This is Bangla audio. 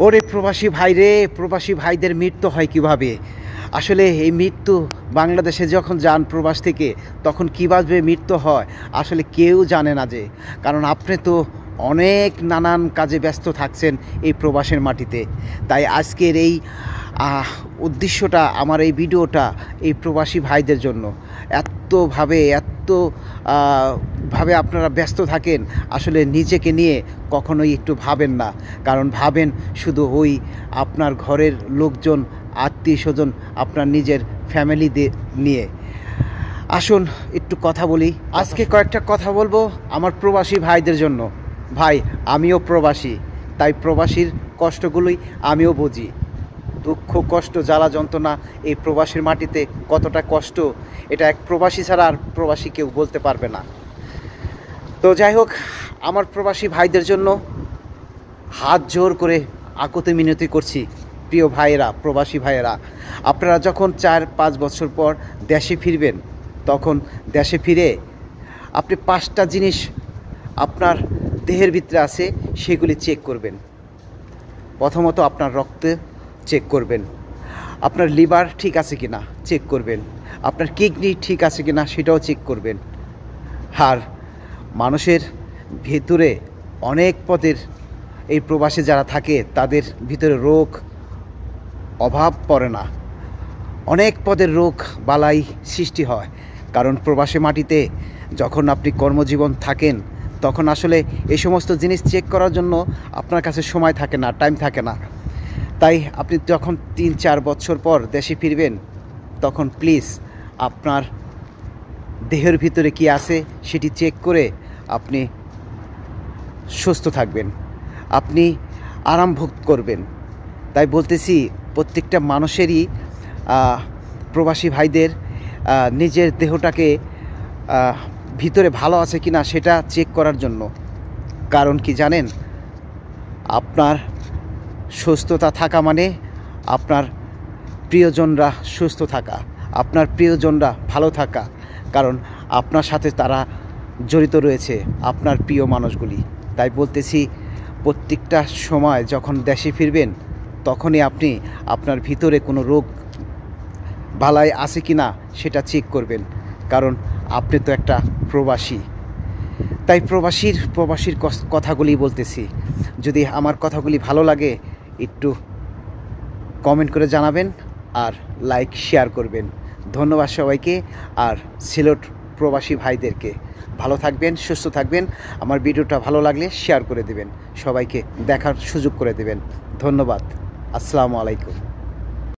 ওরে প্রবাসী ভাই রে, প্রবাসী ভাইদের মৃত্যু হয় কিভাবে? আসলে এই মৃত্যু বাংলাদেশে যখন যান প্রবাস থেকে, তখন কীভাবে মৃত্যু হয় আসলে কেউ জানে না। যে কারণ আপনি তো অনেক নানান কাজে ব্যস্ত থাকছেন এই প্রবাসের মাটিতে। তাই আজকের এই উদ্দেশ্যটা, আমার এই ভিডিওটা এই প্রবাসী ভাইদের জন্য। ভাবে আপনারা ব্যস্ত থাকেন, আসলে নিজেকে নিয়ে কখনোই একটু ভাবেন না। কারণ ভাবেন শুধু ওই আপনার ঘরের লোকজন, আত্মীয় স্বজন, আপনার নিজের ফ্যামিলিদের নিয়ে। আসুন একটু কথা বলি। আজকে কয়েকটা কথা বলবো আমার প্রবাসী ভাইদের জন্য। ভাই, আমিও প্রবাসী, তাই প্রবাসীর কষ্টগুলোই আমিও বুঝি। দুঃখ, কষ্ট, জ্বালা, যন্ত্রণা এই প্রবাসীর মাটিতে কতটা কষ্ট, এটা এক প্রবাসী ছাড়া আর প্রবাসী কেউ বলতে পারবে না। তো যাই হোক, আমার প্রবাসী ভাইদের জন্য হাত জোর করে আকুতি মিনতি করছি। প্রিয় ভাইয়েরা, প্রবাসী ভাইয়েরা, আপনারা যখন 4-5 বছর পর দেশে ফিরবেন, তখন দেশে ফিরে আপনি 5টা জিনিস আপনার দেহের ভিতরে আছে, সেগুলি চেক করবেন। প্রথমত আপনার রক্ত চেক করবেন, আপনার লিভার ঠিক আছে কিনা চেক করবেন, আপনার কিডনি ঠিক আছে কিনা সেটাও চেক করবেন। আর মানুষের ভিতরে অনেক পদের, এই প্রবাসে যারা থাকে তাদের ভিতরে রোগ অভাব পড়ে না। অনেক পদের রোগ বালাই সৃষ্টি হয়, কারণ প্রবাসী মাটিতে যখন আপনি কর্মজীবন থাকেন, তখন আসলে এই সমস্ত জিনিস চেক করার জন্য আপনার কাছে সময় থাকে না, টাইম থাকে না। তাই আপনি যখন 3-4 বছর পর দেশে ফিরবেন, তখন প্লিজ আপনার দেহের ভিতরে কি আছে সেটি চেক করে আপনি সুস্থ থাকবেন, আপনি আরাম ভোগ করবেন। তাই বলতেছি, প্রত্যেকটা মানুষেরই, প্রবাসী ভাইদের নিজের দেহটাকে ভিতরে ভালো আছে কি না সেটা চেক করার জন্য। কারণ কি জানেন, আপনার সুস্থতা থাকা মানে আপনার প্রিয়জনরা সুস্থ থাকা, আপনার প্রিয়জনরা ভালো থাকা। কারণ আপনার সাথে তারা জড়িত রয়েছে, আপনার প্রিয় মানুষগুলি। তাই বলতেছি, প্রত্যেকটা সময় যখন দেশে ফিরবেন, তখনই আপনি আপনার ভিতরে কোনো রোগ বালাই আছে কি না সেটা চেক করবেন। কারণ আপনি তো একটা প্রবাসী। তাই প্রবাসীর কথাগুলি বলতেছি। যদি আমার কথাগুলি ভালো লাগে, একটু কমেন্ট করে জানাবেন আর লাইক শেয়ার করবেন। ধন্যবাদ সবাইকে। আর সিলেট প্রবাসী ভাইদেরকে, ভালো থাকবেন, সুস্থ থাকবেন। আমার ভিডিওটা ভালো লাগলে শেয়ার করে দেবেন, সবাইকে দেখার সুযোগ করে দেবেন। ধন্যবাদ। আসসালামু আলাইকুম।